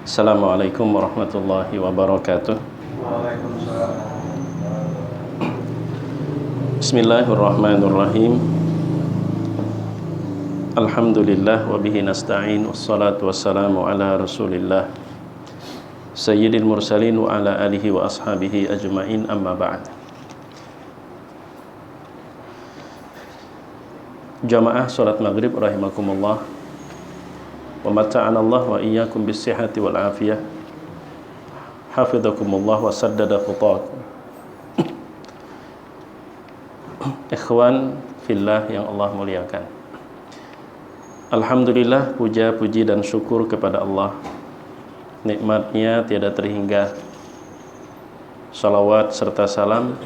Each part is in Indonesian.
Assalamualaikum warahmatullahi wabarakatuh. Waalaikumsalam. Bismillahirrahmanirrahim. Alhamdulillah wa bihi nasta'in wassalatu wassalamu ala Rasulillah Sayyidil mursalin wa ala alihi wa ashabihi ajmain, amma ba'd. Jamaah salat maghrib rahimakumullah. Wa mata'ana Allah wa iyyakum bis-sihhati wal afiyah. Hafizakumullah wa saddada khutaakum. Ikhwan fillah yang Allah muliakan, alhamdulillah, puja, puji dan syukur kepada Allah. Nikmatnya tiada terhingga. Salawat serta salam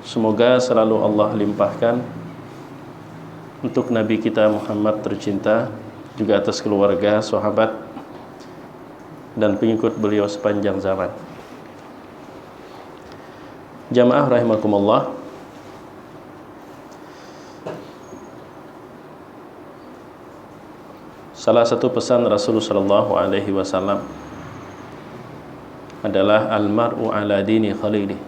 semoga selalu Allah limpahkan untuk Nabi kita Muhammad tercinta, juga atas keluarga, sahabat dan pengikut beliau sepanjang zaman. Jamaah rahimakumullah, salah satu pesan Rasulullah SAW adalah al-mar'u ala dini khalilih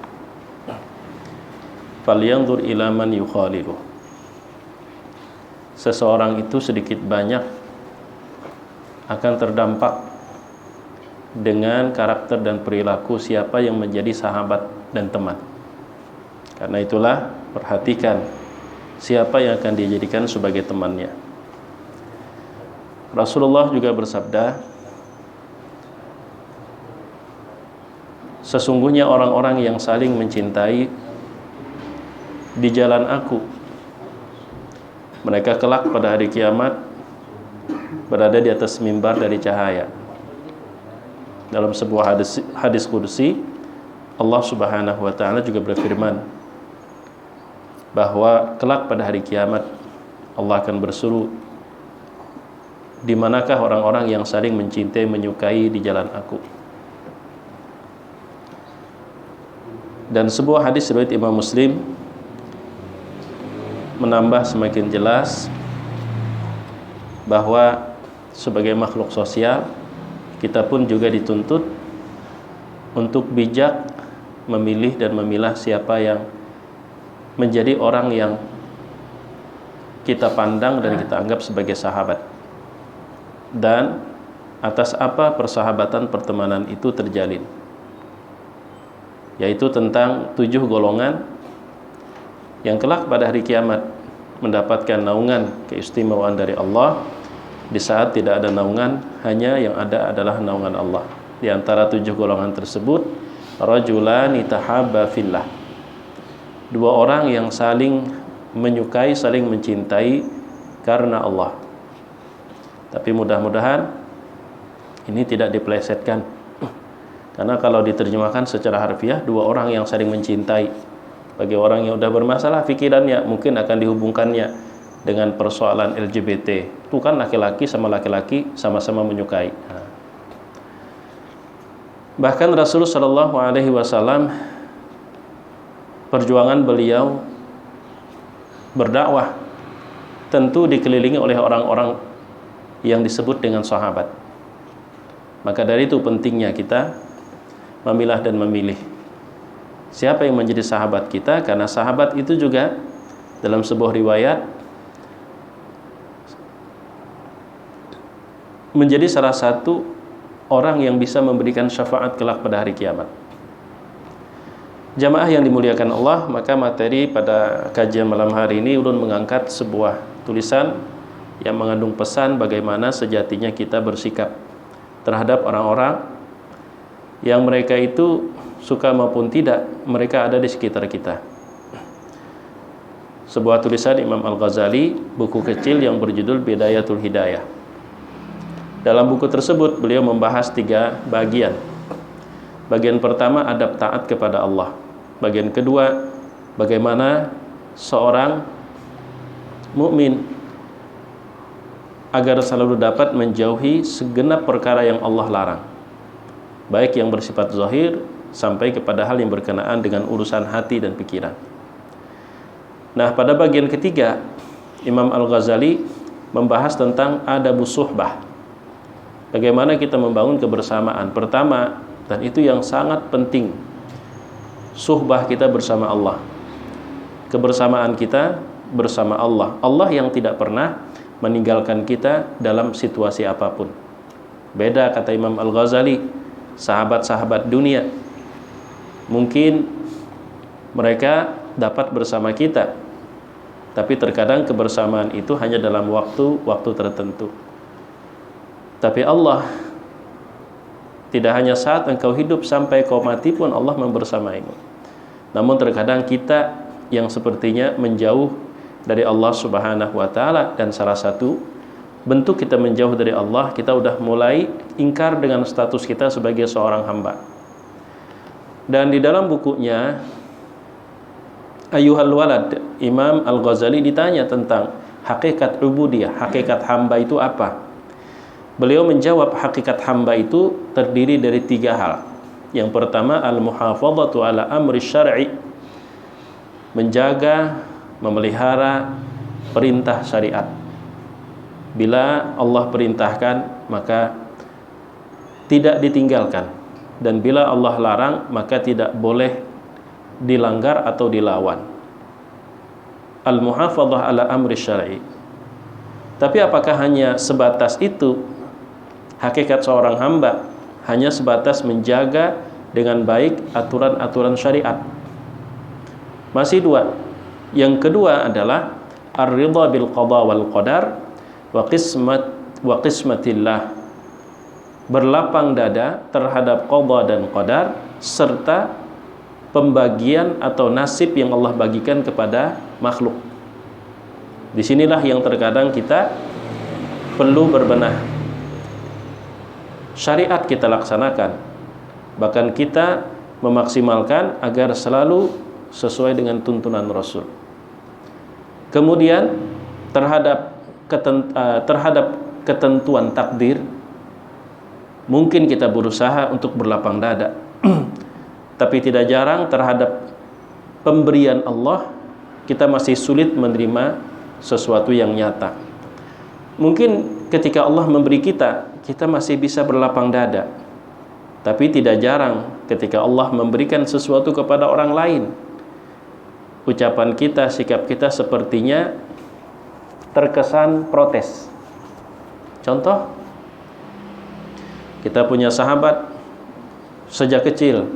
falyanzur ila man yukhaliluh. Seseorang itu sedikit banyak akan terdampak dengan karakter dan perilaku siapa yang menjadi sahabat dan teman. Karena itulah perhatikan siapa yang akan dijadikan sebagai temannya. Rasulullah juga bersabda, sesungguhnya orang-orang yang saling mencintai di jalan aku, mereka kelak pada hari kiamat berada di atas mimbar dari cahaya. Dalam sebuah hadis qudsi, Allah Subhanahu wa taala juga berfirman bahwa kelak pada hari kiamat Allah akan berseru, di manakah orang-orang yang saling mencintai menyukai di jalan aku? Dan sebuah hadis riwayat Imam Muslim menambah semakin jelas bahwa sebagai makhluk sosial, kita pun juga dituntut untuk bijak memilih dan memilah siapa yang menjadi orang yang kita pandang dan kita anggap sebagai sahabat, dan atas apa persahabatan pertemanan itu terjalin, yaitu tentang 7 golongan yang kelak pada hari kiamat mendapatkan naungan keistimewaan dari Allah. Di saat tidak ada naungan, hanya yang ada adalah naungan Allah. Di antara 7 golongan tersebut, rajulani tahabba fillah, 2 orang yang saling menyukai, saling mencintai karena Allah. Tapi mudah-mudahan ini tidak dipelesetkan, karena kalau diterjemahkan secara harfiah, 2 orang yang saling mencintai, bagi orang yang sudah bermasalah pikirannya, mungkin akan dihubungkannya dengan persoalan LGBT. Itu kan laki-laki sama laki-laki sama-sama menyukai. Bahkan Rasulullah SAW, perjuangan beliau berdakwah tentu dikelilingi oleh orang-orang yang disebut dengan sahabat. Maka dari itu pentingnya kita memilah dan memilih siapa yang menjadi sahabat kita, karena sahabat itu juga dalam sebuah riwayat menjadi salah satu orang yang bisa memberikan syafaat kelak pada hari kiamat. Jamaah yang dimuliakan Allah, maka materi pada kajian malam hari ini ulun mengangkat sebuah tulisan yang mengandung pesan bagaimana sejatinya kita bersikap terhadap orang-orang yang mereka itu suka maupun tidak, mereka ada di sekitar kita. Sebuah tulisan Imam Al-Ghazali, buku kecil yang berjudul Bidayatul Hidayah. Dalam buku tersebut beliau membahas 3 bagian. Bagian pertama, adab taat kepada Allah. Bagian kedua, bagaimana seorang mukmin agar selalu dapat menjauhi segenap perkara yang Allah larang, baik yang bersifat zahir sampai kepada hal yang berkenaan dengan urusan hati dan pikiran. Nah, pada bagian ketiga, Imam Al-Ghazali membahas tentang adabus suhbah, Bagaimana kita membangun kebersamaan? Pertama, dan itu yang sangat penting, suhbah kita bersama Allah. Kebersamaan kita bersama Allah. Allah yang tidak pernah meninggalkan kita dalam situasi apapun. Beda kata Imam Al-Ghazali, sahabat-sahabat dunia mungkin mereka dapat bersama kita, tapi terkadang kebersamaan itu hanya dalam waktu tertentu. Tapi Allah tidak hanya saat engkau hidup, sampai kau mati pun Allah membersamaimu. Namun terkadang kita yang sepertinya menjauh dari Allah Subhanahu wa taala, dan salah satu bentuk kita menjauh dari Allah, kita udah mulai ingkar dengan status kita sebagai seorang hamba. Dan di dalam bukunya Ayyuhal Walad, Imam Al-Ghazali ditanya tentang hakikat ubudiyah, hakikat hamba itu apa? Beliau menjawab, hakikat hamba itu terdiri dari 3 hal. Yang pertama, al-muhafadhatu ala amri syar'i, menjaga, memelihara perintah syariat. Bila Allah perintahkan, maka tidak ditinggalkan, dan bila Allah larang, maka tidak boleh dilanggar atau dilawan. Al-muhafadhah ala amri syar'i. Tapi apakah hanya sebatas itu? Hakikat seorang hamba hanya sebatas menjaga dengan baik aturan-aturan syariat. Masih 2. Yang kedua adalah ar-ridha bil qada wal qadar wa qismatillah, berlapang dada terhadap qada dan qadar, serta pembagian atau nasib yang Allah bagikan kepada makhluk. Disinilah yang terkadang kita perlu berbenah. Syariat kita laksanakan, bahkan kita memaksimalkan agar selalu sesuai dengan tuntunan Rasul. Kemudian terhadap ketentuan takdir, mungkin kita berusaha untuk berlapang dada. Tapi tidak jarang terhadap pemberian Allah, kita masih sulit menerima sesuatu yang nyata. Mungkin ketika Allah memberi kita masih bisa berlapang dada. Tapi tidak jarang ketika Allah memberikan sesuatu kepada orang lain, ucapan kita, sikap kita sepertinya terkesan protes. Contoh, kita punya sahabat sejak kecil,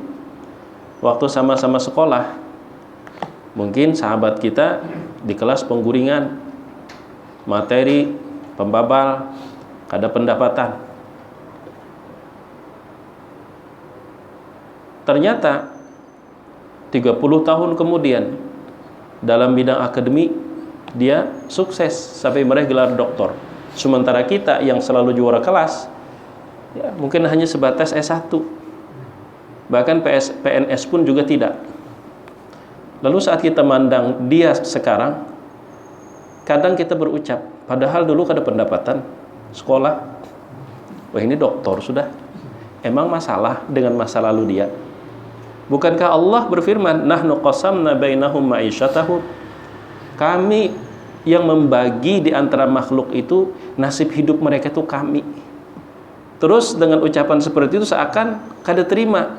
waktu sama-sama sekolah, mungkin sahabat kita di kelas pengguringan, materi, pembabal, ada pendapatan. Ternyata 30 tahun kemudian dalam bidang akademik dia sukses sampai meraih gelar doktor. Sementara kita yang selalu juara kelas, ya, mungkin hanya sebatas S1. Bahkan PNS pun juga tidak. Lalu saat kita mandang dia sekarang, kadang kita berucap, padahal dulu ada pendapatan, sekolah, wah ini doktor sudah. Emang masalah dengan masa lalu dia? Bukankah Allah berfirman, nahnu qasamna bainahum ma'isyatahum, kami yang membagi di antara makhluk itu nasib hidup mereka itu kami. Terus dengan ucapan seperti itu seakan kada terima,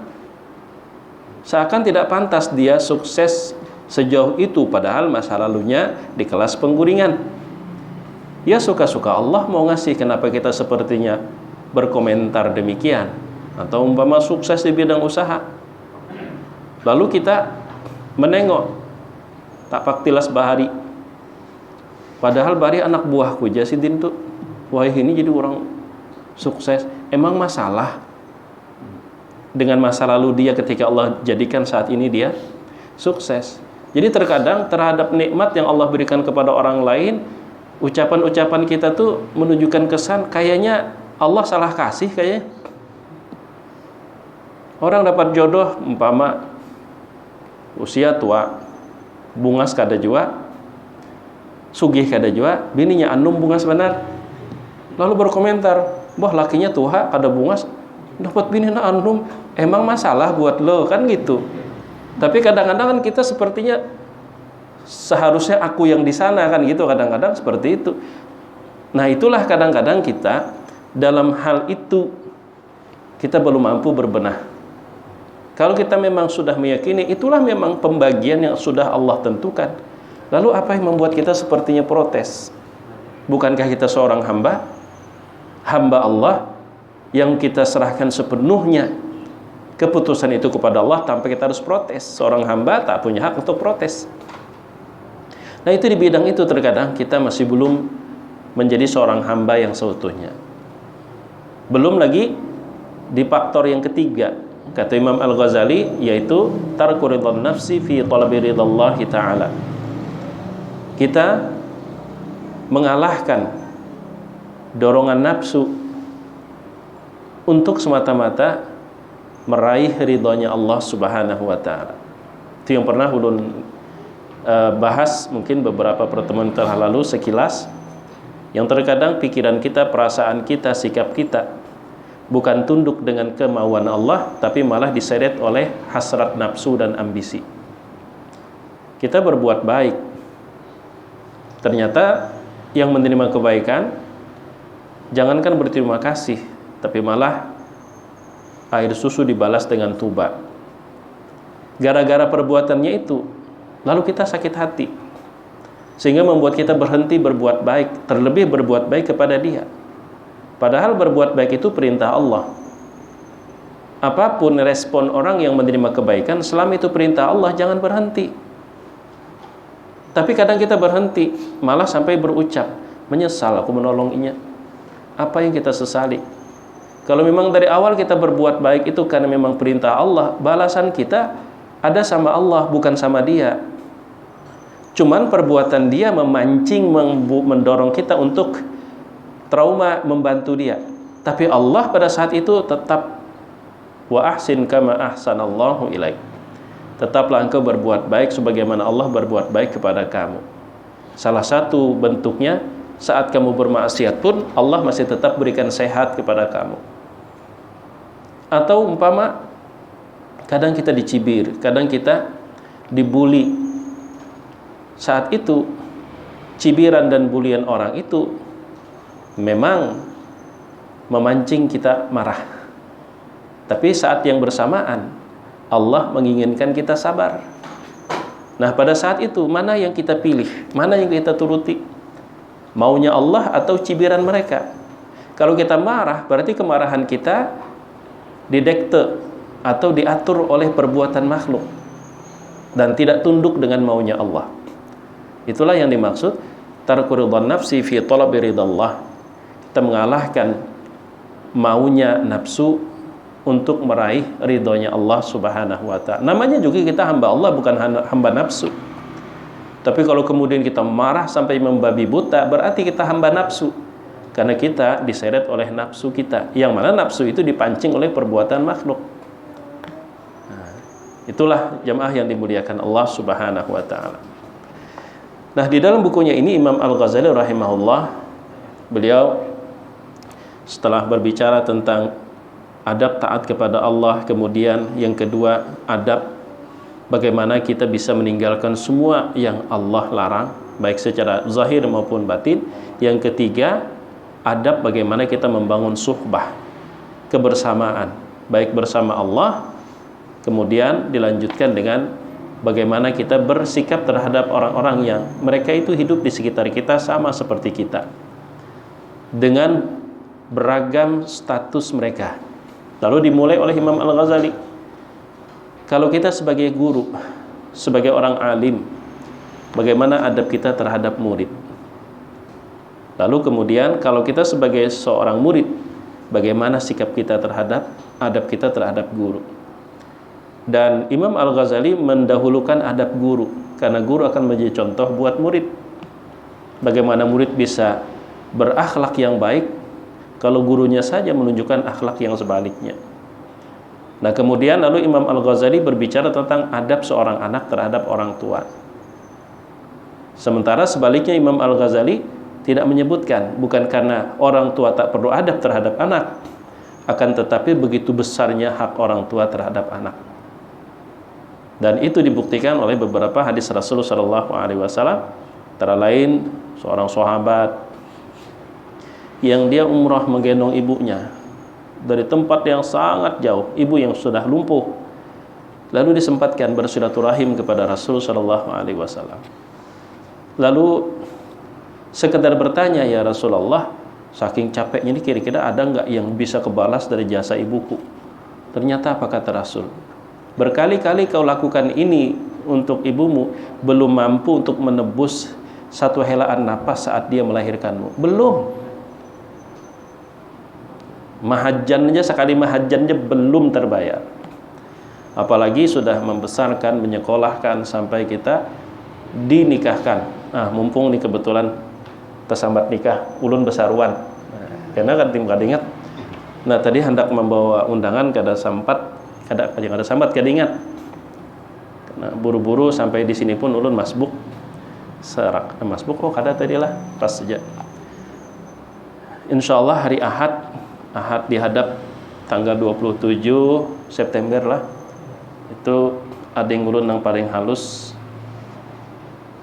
seakan tidak pantas dia sukses sejauh itu, padahal masa lalunya di kelas pengguringan. Ya suka-suka Allah mau ngasih, kenapa kita sepertinya berkomentar demikian? Atau umpama sukses di bidang usaha, lalu kita menengok tapak tilas Bahari, padahal Bahari anak buahku Jasidin tuh, wah ini jadi orang sukses. Emang masalah dengan masa lalu dia ketika Allah jadikan saat ini dia sukses? Jadi terkadang terhadap nikmat yang Allah berikan kepada orang lain, ucapan-ucapan kita tuh menunjukkan kesan kayaknya Allah salah kasih. Kayaknya orang dapat jodoh umpama usia tua, bungas kada jua, sugih kada jua, bininya anum bungas benar. Lalu berkomentar, wah lakinya tua kada bungas, dapat bini na anum, emang masalah buat lo, kan gitu. Tapi kadang-kadang kan kita sepertinya seharusnya aku yang di sana, kan gitu, kadang-kadang seperti itu. Nah itulah kadang-kadang kita dalam hal itu kita belum mampu berbenah. Kalau kita memang sudah meyakini itulah memang pembagian yang sudah Allah tentukan, lalu apa yang membuat kita sepertinya protes? Bukankah kita seorang hamba Allah yang kita serahkan sepenuhnya keputusan itu kepada Allah tanpa kita harus protes? Seorang hamba tak punya hak untuk protes. Nah, itu di bidang itu terkadang kita masih belum menjadi seorang hamba yang seutuhnya. Belum lagi di faktor yang ketiga, kata Imam Al-Ghazali, yaitu tarku ridhan nafsi fi talabi ridallahi ta'ala. Kita mengalahkan dorongan nafsu untuk semata-mata meraih ridhonya Allah Subhanahu wa ta'ala. Itu yang pernah ulun bahas mungkin beberapa pertemuan telah lalu sekilas, yang terkadang pikiran kita, perasaan kita, sikap kita bukan tunduk dengan kemauan Allah, tapi malah diseret oleh hasrat nafsu dan ambisi. Kita berbuat baik, ternyata yang menerima kebaikan jangankan berterima kasih, tapi malah air susu dibalas dengan tuba. Gara-gara perbuatannya itu, lalu kita sakit hati, sehingga membuat kita berhenti berbuat baik, terlebih berbuat baik kepada dia. Padahal berbuat baik itu perintah Allah. Apapun respon orang yang menerima kebaikan, selama itu perintah Allah, jangan berhenti. Tapi kadang kita berhenti, malah sampai berucap, menyesal aku menolonginya. Apa yang kita sesali? Kalau memang dari awal kita berbuat baik itu karena memang perintah Allah, balasan kita ada sama Allah, bukan sama dia. Cuman perbuatan dia memancing, mendorong kita untuk trauma membantu dia. Tapi Allah pada saat itu tetap wa ahsin kama ahsanallahu ilaik. Tetaplah engkau berbuat baik sebagaimana Allah berbuat baik kepada kamu. Salah satu bentuknya, saat kamu bermaksiat pun Allah masih tetap berikan sehat kepada kamu. Atau umpama kadang kita dicibir, kadang kita dibuli. Saat itu cibiran dan bulian orang itu memang memancing kita marah. Tapi saat yang bersamaan Allah menginginkan kita sabar. Nah, pada saat itu mana yang kita pilih? Mana yang kita turuti? Maunya Allah atau cibiran mereka? Kalau kita marah, berarti kemarahan kita didekte atau diatur oleh perbuatan makhluk dan tidak tunduk dengan maunya Allah. Itulah yang dimaksud tarku ridhan nafsi fi talabi ridallah. Kita mengalahkan maunya nafsu untuk meraih ridhonya Allah Subhanahu wa ta'ala. Namanya juga kita hamba Allah, bukan hamba nafsu. Tapi kalau kemudian kita marah sampai membabi buta, berarti kita hamba nafsu, karena kita diseret oleh nafsu kita, yang mana nafsu itu dipancing oleh perbuatan makhluk. Nah, itulah jamaah yang dimuliakan Allah Subhanahu wa ta'ala. Nah, di dalam bukunya ini Imam Al-Ghazali rahimahullah, beliau setelah berbicara tentang adab taat kepada Allah, kemudian yang kedua adab bagaimana kita bisa meninggalkan semua yang Allah larang, baik secara zahir maupun batin. Yang ketiga, adab bagaimana kita membangun suhbah, kebersamaan, baik bersama Allah. Kemudian dilanjutkan dengan bagaimana kita bersikap terhadap orang-orang yang mereka itu hidup di sekitar kita sama seperti kita, dengan beragam status mereka. Lalu dimulai oleh Imam Al-Ghazali, kalau kita sebagai guru, sebagai orang alim, bagaimana adab kita terhadap murid. Lalu kemudian kalau kita sebagai seorang murid, bagaimana sikap kita terhadap, adab kita terhadap guru. Dan Imam Al-Ghazali mendahulukan adab guru, karena guru akan menjadi contoh buat murid. Bagaimana murid bisa berakhlak yang baik kalau gurunya saja menunjukkan akhlak yang sebaliknya. Nah, kemudian lalu Imam Al-Ghazali berbicara tentang adab seorang anak terhadap orang tua. Sementara sebaliknya Imam Al-Ghazali tidak menyebutkan, bukan karena orang tua tak perlu adab terhadap anak, akan tetapi begitu besarnya hak orang tua terhadap anak. Dan itu dibuktikan oleh beberapa hadis Rasulullah SAW, antara lain seorang sahabat yang dia umrah menggendong ibunya dari tempat yang sangat jauh, ibu yang sudah lumpuh, lalu disempatkan bersilaturahim kepada Rasul sallallahu alaihi wasallam. Lalu sekedar bertanya, ya Rasulullah, saking capeknya ini kira-kira ada nggak yang bisa kebalas dari jasa ibuku? Ternyata apa kata Rasul? Berkali-kali kau lakukan ini untuk ibumu, belum mampu untuk menebus satu helaan napas saat dia melahirkanmu. Belum. Mahajjannya, sekali mahajjannya belum terbayar. Apalagi sudah membesarkan, menyekolahkan sampai kita dinikahkan. Mumpung nih kebetulan tersambat nikah, ulun besaruan. Karena kan tim kadingat. Nah, tadi hendak membawa undangan kada sampat, kada sampat kadingat. Nah, buru-buru sampai di sini pun ulun masbuk. Serak masbuk kada tadi lah, pas saja. Insyaallah hari Ahad dihadap tanggal 27 September lah. Itu ading ulun yang paling halus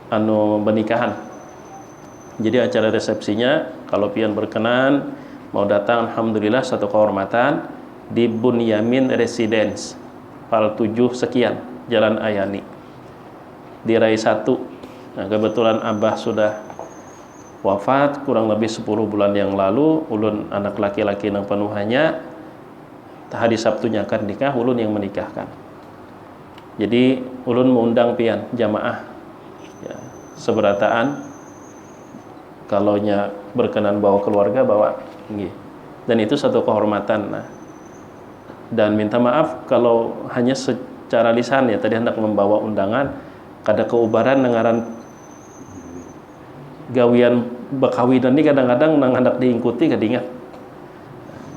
pernikahan. Jadi acara resepsinya kalau pian berkenan mau datang, alhamdulillah satu kehormatan di Bunyamin Residence Pal 7 sekian Jalan Ayani di Rai 1. Nah, kebetulan Abah sudah wafat kurang lebih 10 bulan yang lalu. Ulun anak laki-laki yang penuhannya, hari Sabtunya akan nikah, ulun yang menikahkan. Jadi ulun mengundang pian jamaah ya, seberataan, kalau nya berkenan bawa keluarga bawa. Dan itu satu kehormatan. Nah, dan minta maaf kalau hanya secara lisan ya, tadi hendak membawa undangan kada keubaran nengaran gawian bekawinan ini kadang-kadang nang hendak diikuti kadingat.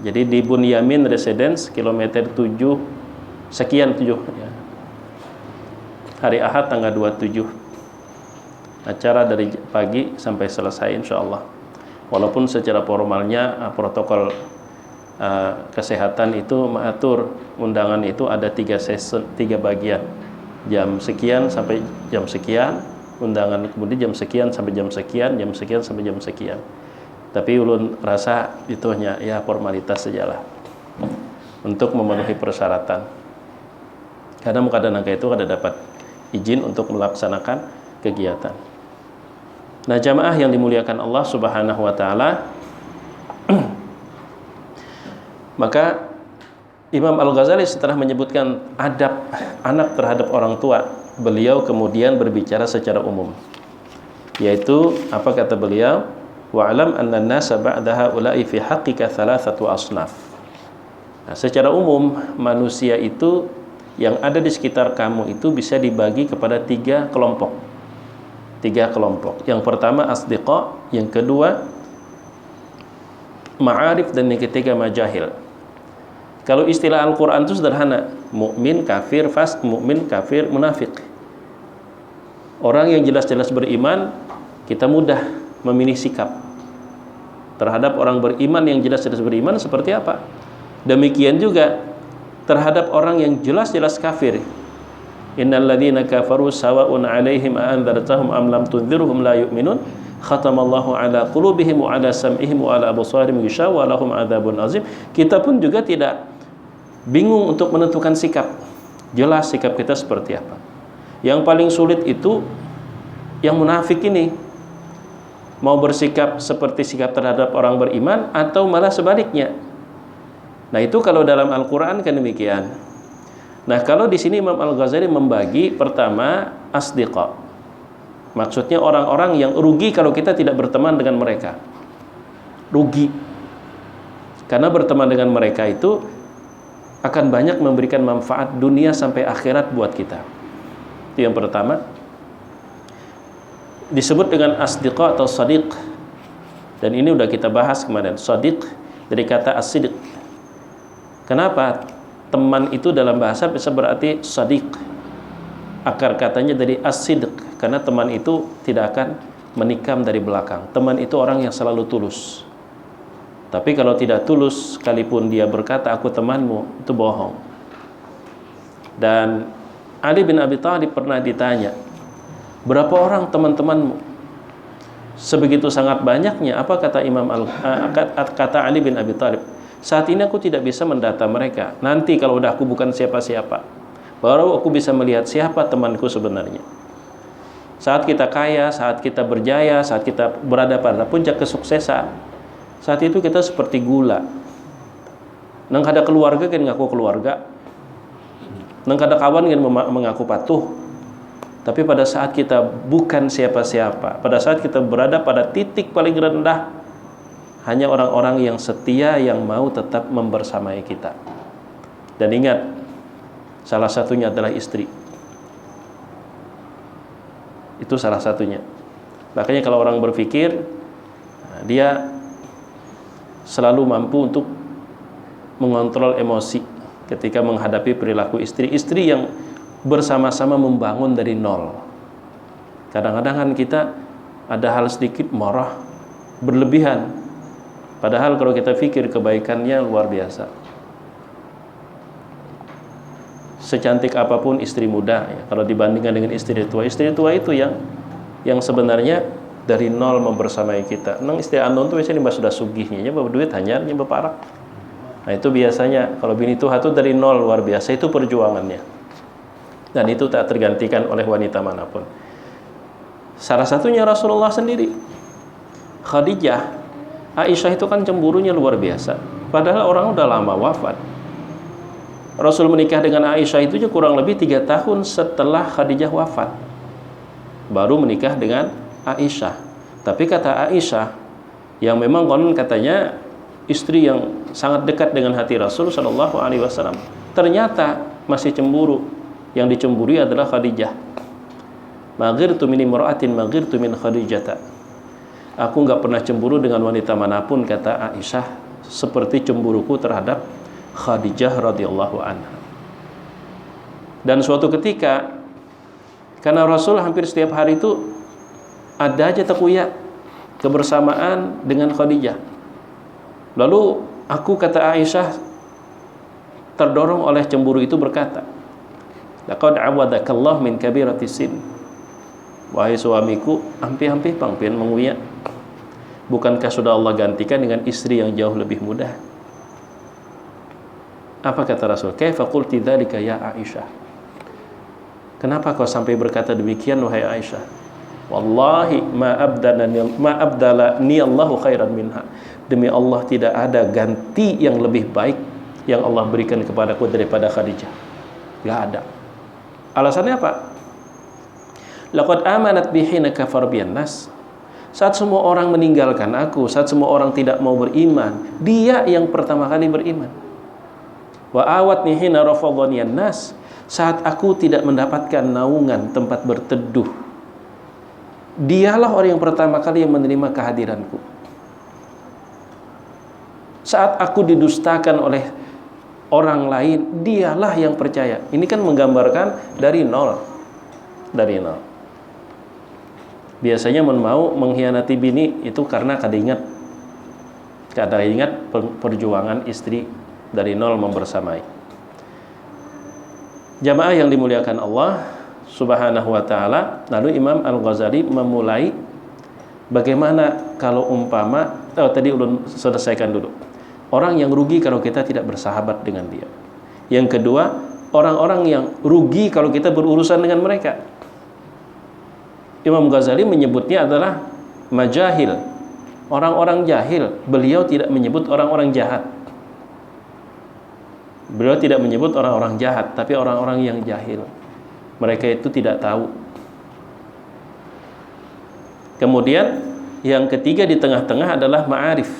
Jadi di Bunyamin Residence kilometer 7 sekian 7 ya. Hari Ahad tanggal 27. Acara dari pagi sampai selesai insyaallah. Walaupun secara formalnya protokol kesehatan itu mengatur undangan itu ada 3 season, 3 bagian. Jam sekian sampai jam sekian, undangan kemudian jam sekian sampai jam sekian, jam sekian sampai jam sekian. Tapi ulun rasa itu hanya ya formalitas sajalah untuk memenuhi persyaratan. Karena kadang-kadang itu ada dapat izin untuk melaksanakan kegiatan. Nah, jamaah yang dimuliakan Allah Subhanahu wa taala, maka Imam Al-Ghazali setelah menyebutkan adab anak terhadap orang tua, beliau kemudian berbicara secara umum. Yaitu apa kata beliau? Wa'lam anna an-nasa ba'da haula'i fi haqqika thalathatu asnaf. Nah, secara umum manusia itu yang ada di sekitar kamu itu bisa dibagi kepada 3 kelompok. 3 kelompok. Yang pertama asdiqa, yang kedua ma'arif, dan yang ketiga majahil. Kalau istilah Al-Qur'an itu sederhana, mukmin, kafir, fasik, mukmin, kafir, munafik. Orang yang jelas-jelas beriman, kita mudah memilih sikap. Terhadap orang beriman yang jelas-jelas beriman seperti apa? Demikian juga terhadap orang yang jelas-jelas kafir. Innal ladzina kafaru sawa'un 'alaihim a andzartahum am lam tundzirhum la yu'minun. Khatamallahu 'ala qulubihim wa 'ala sam'ihim wa 'ala absarihim gishawa lahum 'adzabun 'azim. Kita pun juga tidak bingung untuk menentukan sikap. Jelas sikap kita seperti apa. Yang paling sulit itu yang munafik ini. Mau bersikap seperti sikap terhadap orang beriman atau malah sebaliknya. Nah, itu kalau dalam Al-Qur'an kan demikian. Nah, kalau di sini Imam Al-Ghazali membagi pertama asdiqa. Maksudnya orang-orang yang rugi kalau kita tidak berteman dengan mereka. Rugi. Karena berteman dengan mereka itu akan banyak memberikan manfaat dunia sampai akhirat buat kita. Itu yang pertama. Disebut dengan asdiqa atau sadiq. Dan ini udah kita bahas kemarin. Sadiq dari kata as-sidq. Kenapa? Teman itu dalam bahasa bisa berarti sadiq. Akar katanya dari as-sidq, karena teman itu tidak akan menikam dari belakang. Teman itu orang yang selalu tulus. Tapi kalau tidak tulus, sekalipun dia berkata aku temanmu, itu bohong. Dan Ali bin Abi Thalib pernah ditanya, berapa orang teman-temanmu? Sebegitu sangat banyaknya, apa kata kata Ali bin Abi Thalib, saat ini aku tidak bisa mendata mereka. Nanti kalau udah aku bukan siapa-siapa, baru aku bisa melihat siapa temanku sebenarnya. Saat kita kaya, saat kita berjaya, saat kita berada pada puncak kesuksesan, saat itu kita seperti gula. Nang ada keluarga kan ngaku keluarga, nang ada kawan kan mengaku patuh. Tapi pada saat kita bukan siapa-siapa, pada saat kita berada pada titik paling rendah, hanya orang-orang yang setia yang mau tetap membersamai kita. Dan ingat, salah satunya adalah istri. Itu salah satunya. Makanya kalau orang berpikir, dia selalu mampu untuk mengontrol emosi ketika menghadapi perilaku istri yang bersama-sama membangun dari nol. Kadang-kadang kan kita ada hal sedikit marah berlebihan, padahal kalau kita pikir kebaikannya luar biasa. Secantik apapun istri muda ya, kalau dibandingkan dengan istri tua itu yang sebenarnya dari nol membersamai kita. Nang istri anon tuh biasanya sudah sugihnya, bawa duit hanya parak. Nah itu biasanya kalau bini tua itu dari nol luar biasa, itu perjuangannya. Dan itu tak tergantikan oleh wanita manapun. Salah satunya Rasulullah sendiri. Khadijah, Aisyah itu kan cemburunya luar biasa. Padahal orang udah lama wafat. Rasul menikah dengan Aisyah itu kurang lebih 3 tahun setelah Khadijah wafat, baru menikah dengan Aisyah. Tapi kata Aisyah, yang memang konon katanya istri yang sangat dekat dengan hati Rasul Shallallahu Alaihi Wasallam, ternyata masih cemburu. Yang dicemburi adalah Khadijah. Maghirtu min imra'atin maghirtu min Khadijata. Aku enggak pernah cemburu dengan wanita manapun, kata Aisyah, seperti cemburuku terhadap Khadijah radhiyallahu anha. Dan suatu ketika, karena Rasul hampir setiap hari itu ada aja takuya kebersamaan dengan Khadijah. Lalu aku, kata Aisyah, terdorong oleh cemburu itu berkata, laqad awadakallah min kabirati sin. Wahai suamiku, ampi-ampi pangpian menguya, bukankah sudah Allah gantikan dengan istri yang jauh lebih mudah? Apa kata Rasul? Kaifa qulti dzalika ya Aisyah? Kenapa kau sampai berkata demikian wahai Aisyah? Wallahi ma abdalani Allahu khairan minha. Demi Allah tidak ada ganti yang lebih baik yang Allah berikan kepadaku daripada Khadijah. Enggak ada. Alasannya apa? Laqad amanat bihina kafar biyan nas. Saat semua orang meninggalkan aku, saat semua orang tidak mau beriman, dia yang pertama kali beriman. Wa awatni hina rafadhaniyan nas. Saat aku tidak mendapatkan naungan tempat berteduh, dialah orang yang pertama kali yang menerima kehadiranku. Saat aku didustakan oleh orang lain, dialah yang percaya. Ini kan menggambarkan dari nol. Dari nol. Biasanya mau mengkhianati bini itu karena kada ingat perjuangan istri dari nol membersamai. Jamaah yang dimuliakan Allah Subhanahu wa ta'ala. Lalu Imam Al-Ghazali memulai bagaimana kalau umpama, tadi ulun selesaikan dulu. Orang yang rugi kalau kita tidak bersahabat dengan dia. Yang kedua, orang-orang yang rugi kalau kita berurusan dengan mereka. Imam Ghazali menyebutnya adalah majahil, orang-orang jahil. Beliau tidak menyebut orang-orang jahat. Beliau tidak menyebut orang-orang jahat, tapi orang-orang yang jahil. Mereka itu tidak tahu. Kemudian yang ketiga di tengah-tengah adalah ma'arif.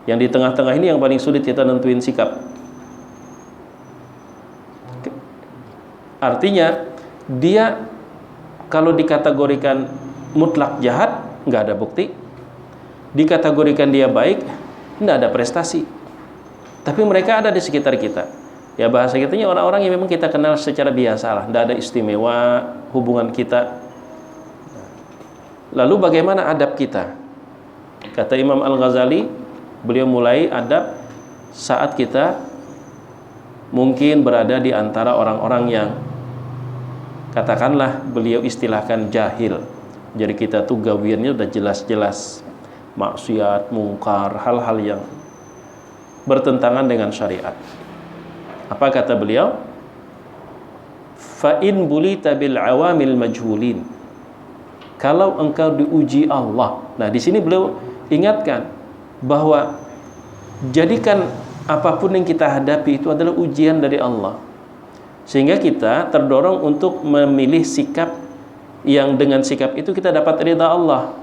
Yang di tengah-tengah ini yang paling sulit kita nentuin sikap. Artinya dia kalau dikategorikan mutlak jahat, nggak ada bukti. Dikategorikan dia baik, nggak ada prestasi. Tapi mereka ada di sekitar kita. Ya bahasa kitanya orang-orang yang memang kita kenal secara biasa lah, nggak ada istimewa hubungan kita. Lalu bagaimana adab kita? Kata Imam Al-Ghazali, beliau mulai adab saat kita mungkin berada di antara orang-orang yang katakanlah beliau istilahkan jahil, Jadi kita tuh gawiannya udah jelas-jelas maksiat, mungkar, hal-hal yang bertentangan dengan syariat. Apa kata beliau? Fa in bulita bil awamil majhulin. Kalau engkau diuji Allah. Nah, di sini beliau ingatkan bahwa jadikan apapun yang kita hadapi itu adalah ujian dari Allah. Sehingga kita terdorong untuk memilih sikap yang dengan sikap itu kita dapat ridha Allah.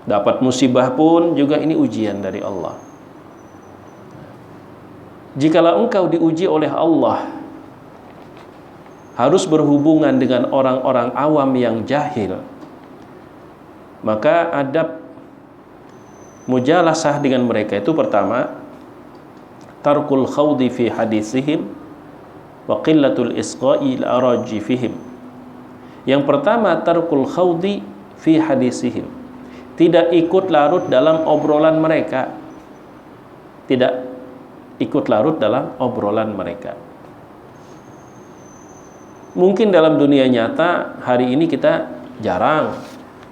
Dapat musibah pun juga ini ujian dari Allah. Jikalau engkau diuji oleh Allah, harus berhubungan dengan orang-orang awam yang jahil, maka adab mujalasah dengan mereka itu pertama, tarkul khawdi fi hadisihim wa qillatul isqa'i al-araji fihim. Yang pertama, tarkul khawdi fi hadisihim, tidak ikut larut dalam obrolan mereka, tidak ikut larut dalam obrolan mereka. Mungkin dalam dunia nyata hari ini kita jarang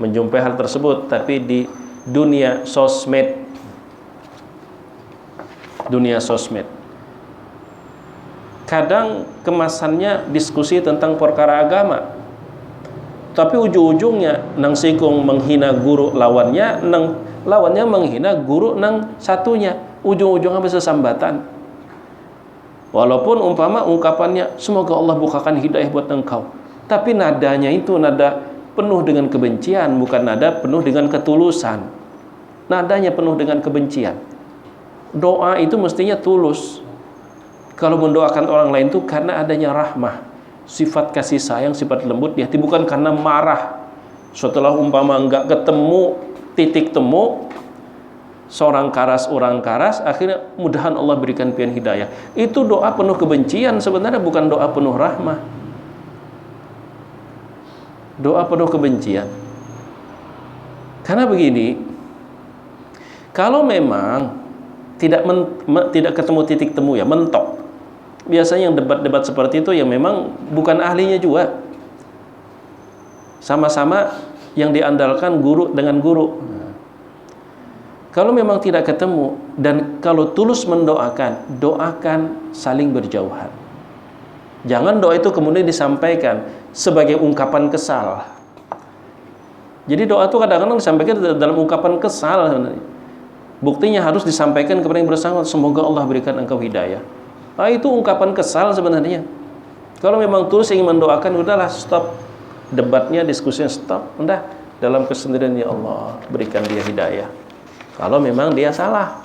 menjumpai hal tersebut, tapi di dunia sosmed, kadang kemasannya diskusi tentang perkara agama, tapi ujung-ujungnya nang sikung menghina guru lawannya, nang lawannya menghina guru nang satunya, ujung-ujungnya bisa sambatan. Walaupun umpama ungkapannya semoga Allah bukakan hidayah buat engkau, tapi nadanya itu nada penuh dengan kebencian, bukan nada penuh dengan ketulusan. Nadanya penuh dengan kebencian. Doa itu mestinya tulus. Kalau mendoakan orang lain itu karena adanya rahmah, sifat kasih sayang, sifat lembut di hati, bukan karena marah. Setelah umpama enggak ketemu titik temu, seorang karas, orang karas, akhirnya mudahan Allah berikan pian hidayah. Itu doa penuh kebencian sebenarnya, bukan doa penuh rahmah. Doa penuh kebencian. Karena begini, kalau memang tidak ketemu titik temu ya, mentok. Biasanya yang debat-debat seperti itu yang memang bukan ahlinya juga. Sama-sama yang diandalkan guru dengan guru. Kalau memang tidak ketemu dan kalau tulus mendoakan, doakan saling berjauhan. Jangan doa itu kemudian disampaikan sebagai ungkapan kesal. Jadi doa itu kadang-kadang disampaikan dalam ungkapan kesal sebenarnya. Buktinya harus disampaikan kepada yang bersangkutan, semoga Allah berikan engkau hidayah. Nah, itu ungkapan kesal sebenarnya. Kalau memang tulus ingin mendoakan, udahlah stop debatnya, diskusinya stop. Udah dalam kesendirian, ya Allah berikan dia hidayah. Kalau memang dia salah.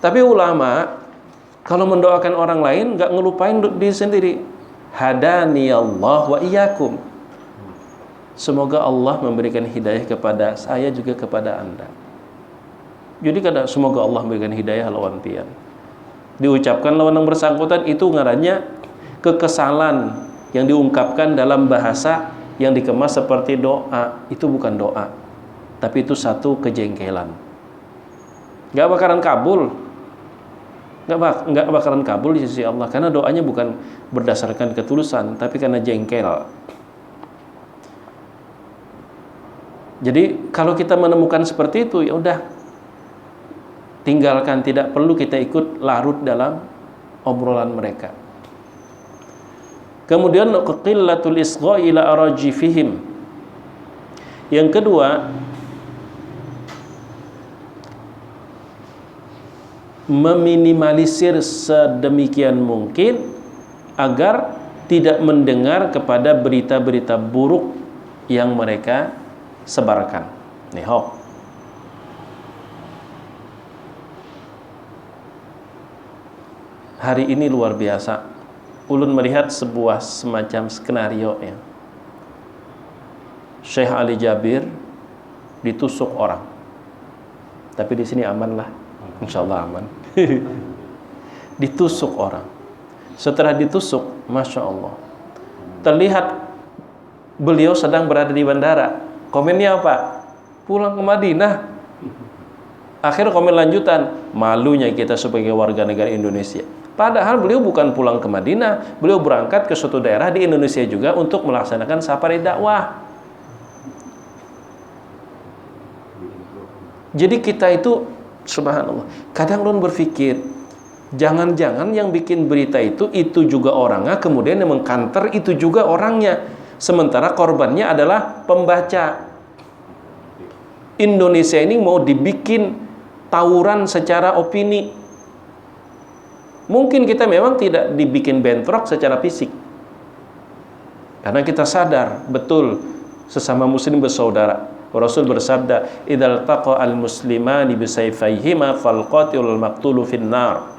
Tapi ulama kalau mendoakan orang lain nggak ngelupain diri sendiri. Hadani Allah wa iyyakum. Semoga Allah memberikan hidayah kepada saya juga kepada Anda. Jadi kadang semoga Allah memberikan hidayah lawan pian. Diucapkan lawan yang bersangkutan itu ngarannya kekesalan yang diungkapkan dalam bahasa yang dikemas seperti doa. Itu bukan doa, tapi itu satu kejengkelan. Nggak bakalan kabul, nggak bakalan kabul di sisi Allah, karena doanya bukan berdasarkan ketulusan, tapi karena jengkel. Jadi kalau kita menemukan seperti itu, ya udah tinggalkan, tidak perlu kita ikut larut dalam obrolan mereka. Kemudian qillatul isgha ila araji fihim. Yang kedua, meminimalisir sedemikian mungkin agar tidak mendengar kepada berita-berita buruk yang mereka sebarkan. Nih, hari ini luar biasa. Ulun melihat sebuah semacam skenario ya. Syekh Ali Jabir ditusuk orang. Tapi di sini aman lah. Insyaallah aman. Ditusuk orang. Setelah ditusuk, Masya Allah, terlihat beliau sedang berada di bandara. Komennya apa? Pulang ke Madinah. Akhir komen lanjutan, malunya kita sebagai warga negara Indonesia. Padahal beliau bukan pulang ke Madinah, beliau berangkat ke suatu daerah di Indonesia juga untuk melaksanakan safari dakwah. Jadi kita itu subhanallah, kadang ulun berpikir, jangan-jangan yang bikin berita itu juga orangnya, kemudian yang mengkanter itu juga orangnya, sementara korbannya adalah pembaca. Indonesia ini mau dibikin tawuran secara opini. Mungkin kita memang tidak dibikin bentrok secara fisik, karena kita sadar betul sesama muslim bersaudara. Rasul bersabda, "Idzal taqa al-muslimani bisayfayhima fal qatilul maqtulu finnar."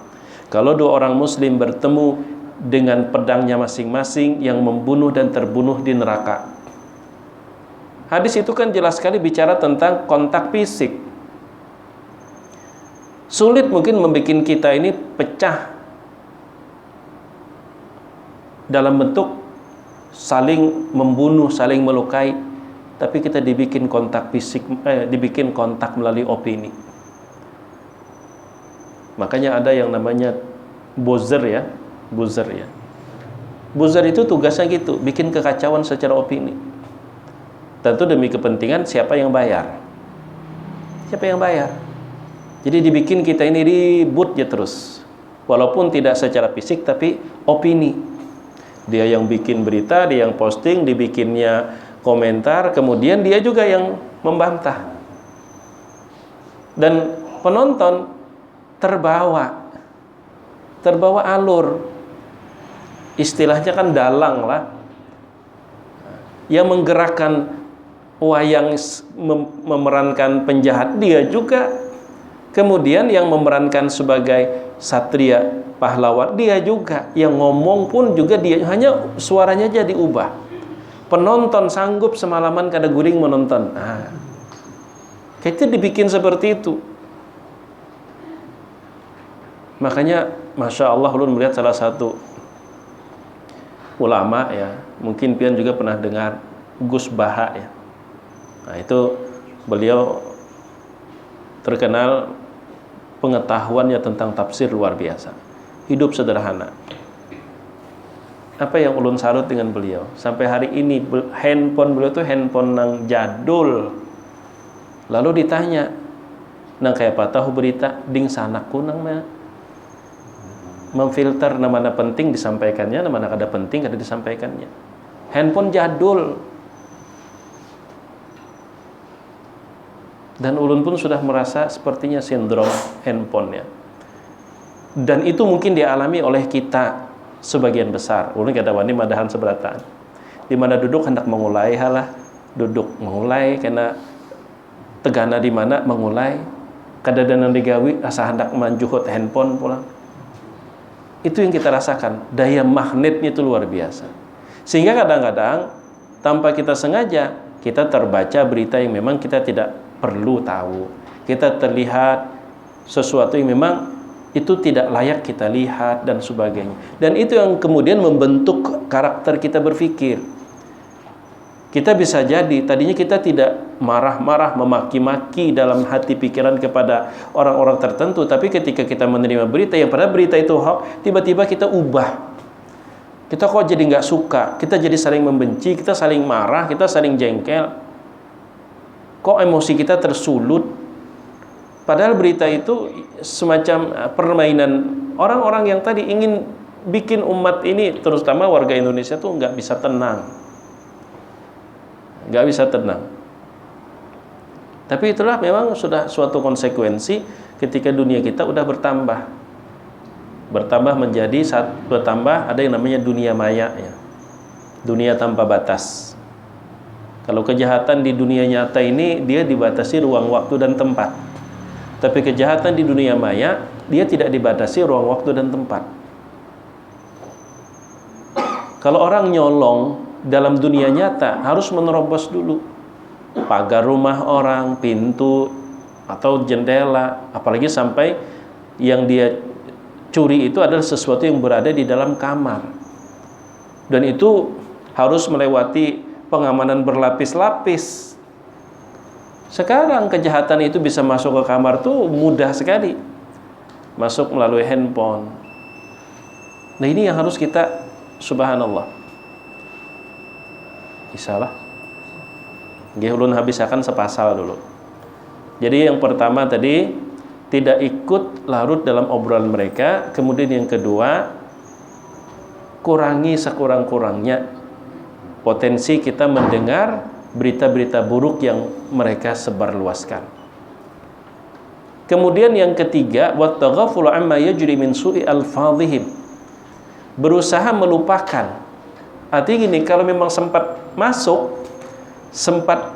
Kalau dua orang muslim bertemu dengan pedangnya masing-masing, yang membunuh dan terbunuh di neraka. Hadis itu kan jelas sekali bicara tentang kontak fisik. Sulit mungkin membuat kita ini pecah dalam bentuk saling membunuh, saling melukai, tapi kita dibikin kontak fisik, dibikin kontak melalui opini. Makanya ada yang namanya buzzer ya. Buzzer itu tugasnya gitu, bikin kekacauan secara opini. Tentu demi kepentingan siapa yang bayar. Jadi dibikin kita ini ribut ya terus. Walaupun tidak secara fisik tapi opini. Dia yang bikin berita, dia yang posting, dibikinnya komentar, kemudian dia juga yang membantah. Dan penonton terbawa alur. Istilahnya kan dalang lah. Yang menggerakkan wayang memerankan penjahat, dia juga. Kemudian yang memerankan sebagai satria pahlawan, dia juga. Yang ngomong pun juga dia, hanya suaranya aja diubah. Penonton sanggup semalaman kada guring menonton. Kita dibikin seperti itu. Makanya Masya Allah, ulun melihat salah satu ulama ya, mungkin pian juga pernah dengar Gus Baha ya. Nah itu beliau terkenal pengetahuannya tentang tafsir luar biasa. Hidup sederhana. Apa yang ulun salut dengan beliau, sampai hari ini handphone beliau tuh handphone nang jadul. Lalu ditanya, nang kayak apa tahu berita ding sanaku nang memfilter mana penting disampaikannya, mana kada penting kada disampaikannya. Handphone jadul. Dan ulun pun sudah merasa sepertinya sindrom handphone ya. Dan itu mungkin dialami oleh kita sebagian besar. Ulun kada wani madahan seberataan. Di mana duduk hendak mengulai halah, duduk mengulai kena tegana di mana mengulai, kadang-kadang digawi asa hendak manjuhut handphone pulang. Itu yang kita rasakan, daya magnetnya itu luar biasa. Sehingga kadang-kadang tanpa kita sengaja kita terbaca berita yang memang kita tidak perlu tahu. Kita terlihat sesuatu yang memang itu tidak layak kita lihat dan sebagainya. Dan itu yang kemudian membentuk karakter kita berpikir. Kita bisa jadi tadinya kita tidak marah-marah, memaki-maki dalam hati pikiran kepada orang-orang tertentu, tapi ketika kita menerima berita yang pada berita itu hoax, tiba-tiba kita ubah. Kita kok jadi nggak suka, kita jadi saling membenci, kita saling marah, kita saling jengkel. Kok emosi kita tersulut? Padahal berita itu semacam permainan orang-orang yang tadi ingin bikin umat ini, terutama warga Indonesia tuh nggak bisa tenang. Nggak bisa tenang. Tapi itulah memang sudah suatu konsekuensi ketika dunia kita udah bertambah menjadi bertambah ada yang namanya dunia maya ya. Dunia tanpa batas. Kalau kejahatan di dunia nyata ini dia dibatasi ruang waktu dan tempat. Tapi kejahatan di dunia maya dia tidak dibatasi ruang waktu dan tempat. Kalau orang nyolong dalam dunia nyata harus menerobos dulu pagar rumah orang, pintu atau jendela, apalagi sampai yang dia curi itu adalah sesuatu yang berada di dalam kamar, dan itu harus melewati pengamanan berlapis-lapis. Sekarang kejahatan itu bisa masuk ke kamar tuh mudah sekali, masuk melalui handphone. Nah ini yang harus kita, subhanallah, isalah nggih ulun habis akan sepasal dulu. Jadi yang pertama tadi, tidak ikut larut dalam obrolan mereka. Kemudian yang kedua, kurangi sekurang-kurangnya potensi kita mendengar berita-berita buruk yang mereka sebarluaskan. Kemudian yang ketiga, wattaghafulu amma yajri min su'i alfadhihim, berusaha melupakan. Artinya gini, kalau memang sempat masuk, sempat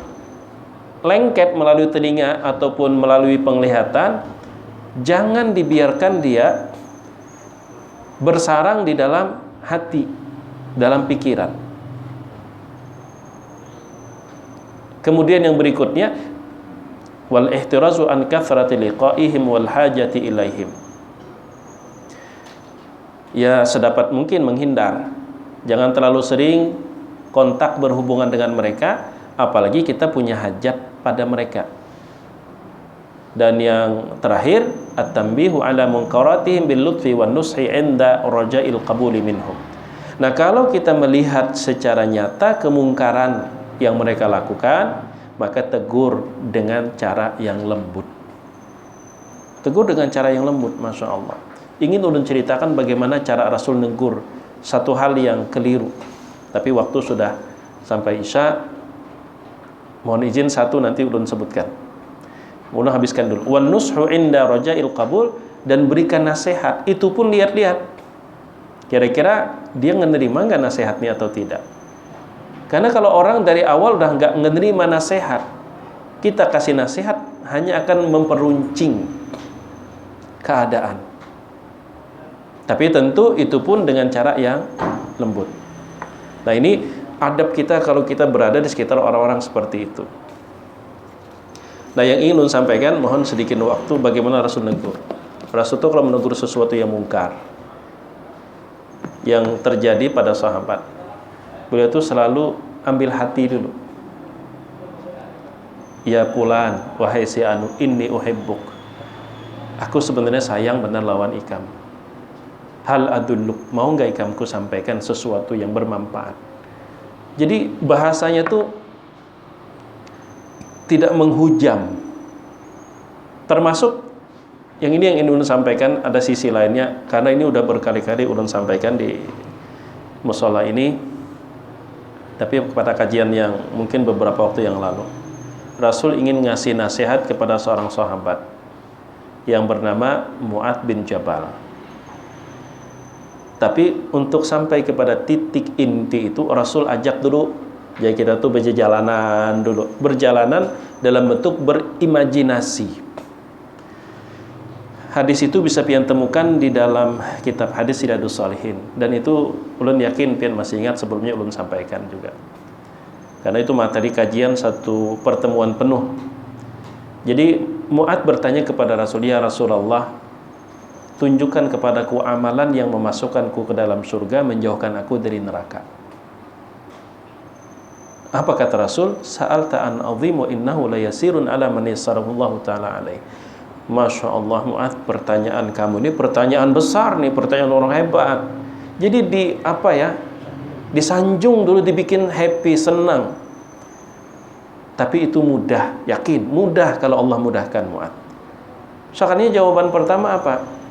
lengket melalui telinga ataupun melalui penglihatan, jangan dibiarkan dia bersarang di dalam hati, dalam pikiran. Kemudian yang berikutnya, wal ihtirazu an kathrati liqa'ihim wal hajati ilaihim, ya sedapat mungkin menghindar, jangan terlalu sering kontak berhubungan dengan mereka, apalagi kita punya hajat pada mereka. Dan yang terakhir, at-tanbihu ala munkaratihim bil lutfi wan nushi 'inda raja'il qabuli minhum. Nah, kalau kita melihat secara nyata kemungkaran yang mereka lakukan, maka tegur dengan cara yang lembut. Tegur dengan cara yang lembut, Masya Allah. Ingin ulun ceritakan bagaimana cara Rasul negur satu hal yang keliru, tapi waktu sudah sampai Isya. Mohon izin satu nanti ulun sebutkan. Ulun habiskan dulu. Wan nushu 'inda raja'il qabul, dan berikan nasihat. Itu pun lihat-lihat, kira-kira dia menerima nggak nasihatnya atau tidak. Karena kalau orang dari awal udah nggak menerima nasihat, kita kasih nasihat hanya akan memperuncing keadaan. Tapi tentu itu pun dengan cara yang lembut. Nah, ini adab kita kalau kita berada di sekitar orang-orang seperti itu. Nah, yang ingin saya sampaikan, mohon sedikit waktu, bagaimana Rasul negur. Rasul itu kalau menegur sesuatu yang mungkar yang terjadi pada sahabat, beliau itu selalu ambil hati dulu. Ya fulan, wahai si anu, inni uhibbuk, aku sebenarnya sayang benar lawan ikam. Hal adulluk, mau nggak ikamku sampaikan sesuatu yang bermanfaat. Jadi bahasanya tuh tidak menghujam. Termasuk yang ini yang ingin ulun sampaikan, ada sisi lainnya, karena ini udah berkali-kali ulun sampaikan di musola ini, tapi pada kajian yang mungkin beberapa waktu yang lalu. Rasul ingin ngasih nasihat kepada seorang sahabat yang bernama Mu'adz bin Jabal. Tapi untuk sampai kepada titik inti itu, Rasul ajak dulu, jadi kita tuh berjalanan dulu, berjalanan dalam bentuk berimajinasi. Hadis itu bisa pian temukan di dalam kitab hadis Riyadhus Shalihin, dan itu ulun yakin pian masih ingat, sebelumnya ulun sampaikan juga. Karena itu materi kajian satu pertemuan penuh. Jadi Mu'adz bertanya kepada Rasul, ya Rasulullah, tunjukkan kepadaku amalan yang memasukkanku ke dalam surga, menjauhkan aku dari neraka. Apa kata Rasul? Sa'alta an azimu innahu la yasirun ala man yassarahullahu ta'ala alaih. Masya Allah Mu'adz, pertanyaan kamu ini pertanyaan besar nih, pertanyaan orang hebat. Jadi disanjung dulu, dibikin happy, senang. Tapi itu mudah, yakin mudah kalau Allah mudahkan Mu'adz. Soalnya jawaban pertama apa?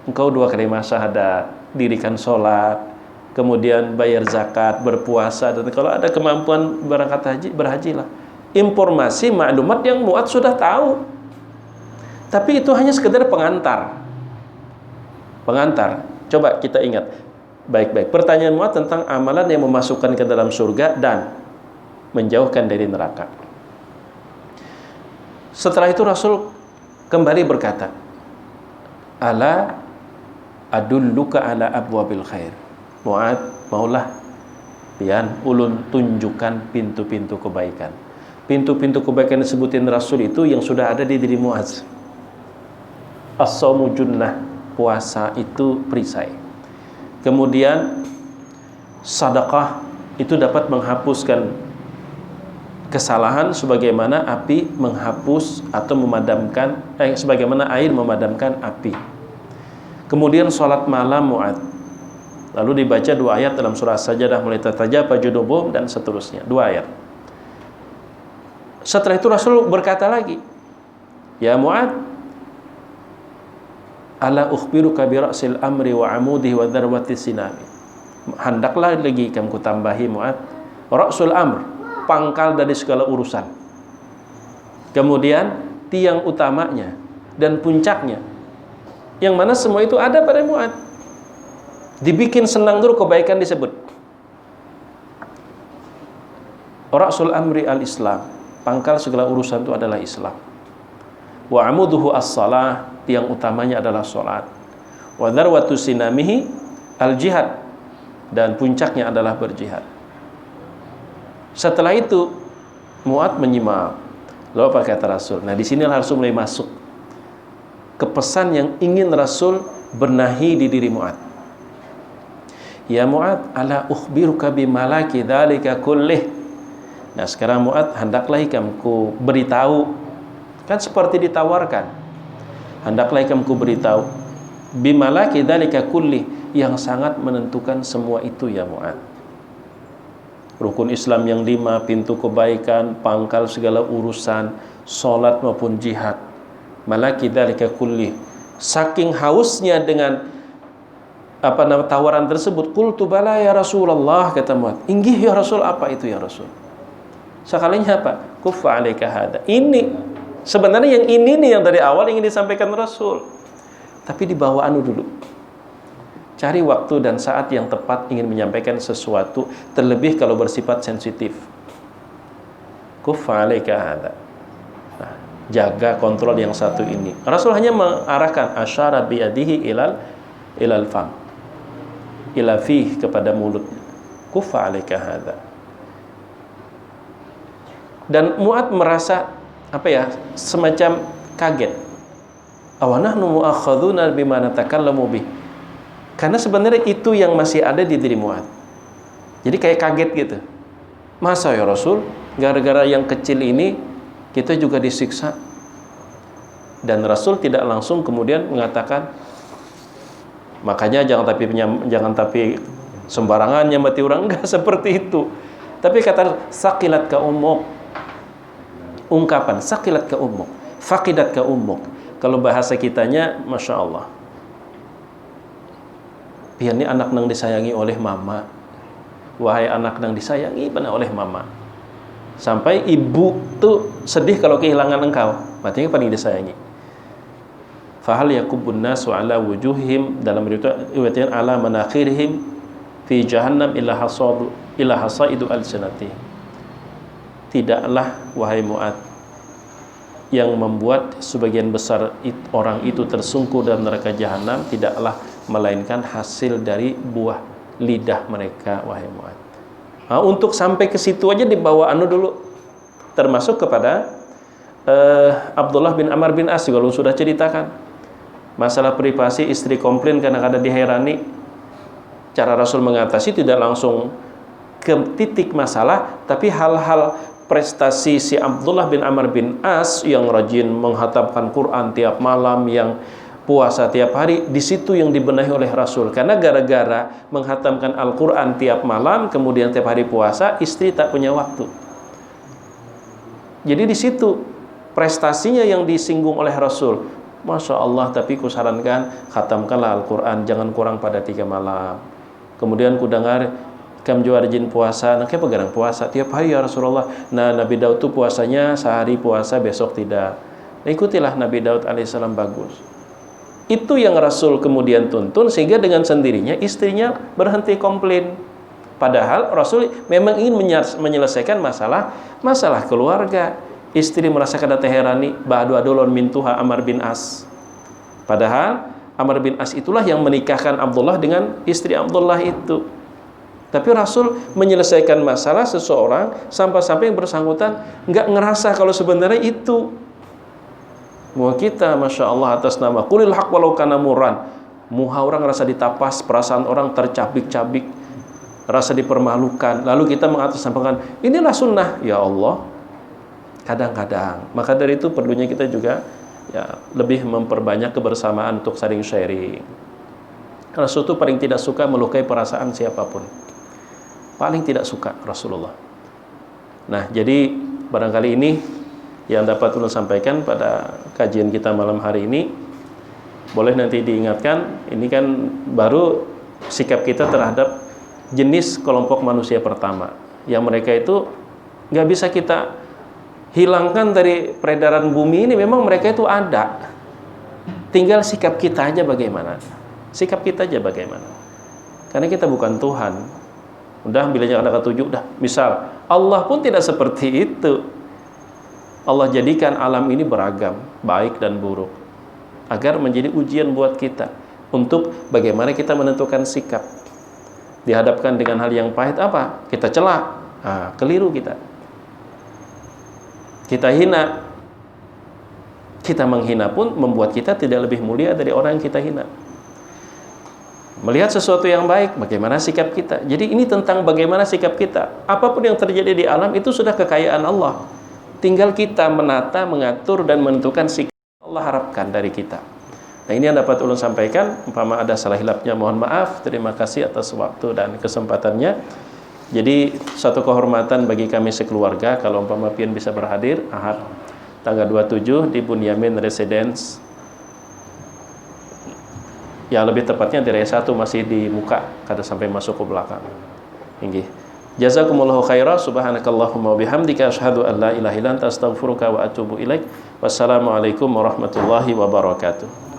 Engkau 2 kalimat syahadat, dirikan sholat, kemudian bayar zakat, berpuasa, dan kalau ada kemampuan berangkat haji, berhajilah. Informasi, maklumat yang Mu'adz sudah tahu. Tapi itu hanya sekedar pengantar. Pengantar. Coba kita ingat baik-baik. Pertanyaan Mu'adz tentang amalan yang memasukkan ke dalam surga dan menjauhkan dari neraka. Setelah itu Rasul kembali berkata, ala adulluka ala abwabil khair. Mu'adz, maulah pian ulun tunjukkan pintu-pintu kebaikan. Pintu-pintu kebaikan disebutin Rasul itu yang sudah ada di diri Mu'adz. As-shaumu junnah, puasa itu perisai. Kemudian sedekah itu dapat menghapuskan kesalahan sebagaimana api menghapus atau memadamkan, sebagaimana air memadamkan api. Kemudian sholat malam Mu'adz, lalu dibaca 2 ayat dalam surah Sajdah, mulai tatajafa junubuhum dan seterusnya, 2 ayat. Setelah itu Rasul berkata lagi, Ya Mu'ad, ala ukhbiruka bi ra'sil amri wa amudihi wa darwati sinami. Hendaklah lagi kamu tambahi Mu'ad, ra'sul amr, pangkal dari segala urusan. Kemudian tiang utamanya dan puncaknya. Yang mana semua itu ada pada Mu'ad. Dibikin senang dulu kebaikan disebut. Ra'sul amri al-Islam, pangkal segala urusan itu adalah Islam. Wa amuduhu as-salah, tiang utamanya adalah salat. Wa darwatu sinamihi al-jihad, dan puncaknya adalah berjihad. Setelah itu Mu'ad menyimak. Lalu apa kata Rasul? Nah, di sini Rasul mulai masuk ke pesan yang ingin Rasul benahi di diri Mu'ad. Ya Mu'ad, ala ukhbiruka bimalaki dzalika kullih. Nah, sekarang Mu'ad, hendaklah kamu beritahu, kan seperti ditawarkan. Hendaklah kamu beritahu bimalaki dzalika kullih, yang sangat menentukan semua itu ya Mu'ad. Rukun Islam yang 5, pintu kebaikan, pangkal segala urusan, salat maupun jihad. Malaki dzalika kulli. Saking hausnya dengan tawaran tersebut, qultu bala ya Rasulullah, kata Mu'ad. Inggih ya Rasul, apa itu ya Rasul? Sekalinya apa? Kuffa 'alaika hada. Ini sebenarnya yang ini nih yang dari awal ingin disampaikan Rasul. Tapi dibawa dulu. Cari waktu dan saat yang tepat ingin menyampaikan sesuatu, terlebih kalau bersifat sensitif. Kuffa 'alaika hada. Nah, jaga kontrol yang satu ini. Rasul hanya mengarahkan asyara biyadihi ilal fam. Ila fih, kepada mulutnya. Kuffa 'alaika hada. Dan Mu'ad merasa semacam kaget. Awanahnu mu'akhadzuna bima natakallamu bih. Karena sebenarnya itu yang masih ada di diri Mu'ad. Jadi kayak kaget gitu. Masa ya Rasul, gara-gara yang kecil ini kita juga disiksa? Dan Rasul tidak langsung kemudian mengatakan, makanya jangan tapi sembarangan nyamati orang, enggak seperti itu. Tapi kata sakilat ka ummuk. Ungkapan sakilat ka ummuk, faqidat ka ummuk. Kalau bahasa kitanya, Masya Allah, biar ini anak nang disayangi oleh mama. Wahai anak nang disayangi benar oleh mama. Sampai ibu tuh sedih kalau kehilangan engkau. Berarti paling disayangi. Fahal yakubun nasu ala wujuhihim, dalam riwayat ala manakhirihim fi jahannam illa hasaidu al-sanati. Tidaklah wahai Mu'ad yang membuat sebagian besar orang itu tersungkur dalam neraka jahanam, tidaklah melainkan hasil dari buah lidah mereka, wahai Mu'ad. Nah, untuk sampai ke situ aja dibawa dulu, termasuk kepada Abdullah bin Amr bin As, kalau sudah ceritakan masalah privasi, istri komplain karena kadang diherani. Cara Rasul mengatasi tidak langsung ke titik masalah, tapi hal-hal prestasi si Abdullah bin Amr bin As yang rajin menghatamkan Quran tiap malam, yang puasa tiap hari, di situ yang dibenahi oleh Rasul. Karena gara-gara menghatamkan Al-Quran tiap malam, kemudian tiap hari puasa, istri tak punya waktu. Jadi di situ prestasinya yang disinggung oleh Rasul. Masya Allah, tapi kusarankan khatamkanlah Al-Quran, jangan kurang pada 3 malam. Kemudian kudengar kam juarjin puasa, nah kayak pegarang puasa tiap hari ya Rasulullah. Nah, Nabi Daud tuh puasanya sehari puasa, besok tidak. Nah, ikutilah Nabi Daud alaihissalam, bagus. Itu yang Rasul kemudian tuntun, sehingga dengan sendirinya istrinya berhenti komplain. Padahal Rasul memang ingin menyelesaikan masalah keluarga. Istri merasa kada teherani, ba'du adulun mintuha Amr bin As. Padahal Amr bin As itulah yang menikahkan Abdullah dengan istri Abdullah itu. Tapi Rasul menyelesaikan masalah seseorang sampai-sampai yang bersangkutan nggak ngerasa kalau sebenarnya itu. Mau kita, Masya Allah, atas nama qulil haq walau kana murran, muha orang rasa ditapas, perasaan orang tercabik-cabik, rasa dipermalukan, lalu kita mengatasnamakan inilah sunnah. Ya Allah, kadang-kadang. Maka dari itu perlunya kita juga ya lebih memperbanyak kebersamaan untuk saling sharing. Rasul itu paling tidak suka melukai perasaan siapapun. Paling tidak suka Rasulullah. Nah, jadi barangkali ini yang dapat ulun sampaikan pada kajian kita malam hari ini. Boleh nanti diingatkan, ini kan baru sikap kita terhadap jenis kelompok manusia pertama, yang mereka itu nggak bisa kita hilangkan dari peredaran bumi ini. Memang mereka itu ada, tinggal sikap kita aja bagaimana. Sikap kita aja bagaimana, karena kita bukan Tuhan. Udah bilangnya ada ketujuh, udah. Misal Allah pun tidak seperti itu. Allah jadikan alam ini beragam, baik dan buruk, agar menjadi ujian buat kita untuk bagaimana kita menentukan sikap. Dihadapkan dengan hal yang pahit, apa? Kita celak, keliru kita. Kita hina, kita menghina pun membuat kita tidak lebih mulia dari orang yang kita hina. Melihat sesuatu yang baik, bagaimana sikap kita. Jadi ini tentang bagaimana sikap kita. Apapun yang terjadi di alam itu sudah kekayaan Allah. Tinggal kita menata, mengatur, dan menentukan sikap yang Allah harapkan dari kita. Nah, ini yang dapat ulun sampaikan. Umpama ada salah hilapnya, mohon maaf. Terima kasih atas waktu dan kesempatannya. Jadi satu kehormatan bagi kami sekeluarga kalau umpama pian bisa berhadir Ahad tanggal 27 di Bunyamin Residence. Ya, lebih tepatnya di Raya 1, masih di muka kada sampai masuk ke belakang. Inggih. Jazakumullahu khairan, subhanakallahumma wa bihamdika asyhadu an la ilaha illa anta astaghfiruka wa atubu ilaik. Wassalamualaikum warahmatullahi wabarakatuh.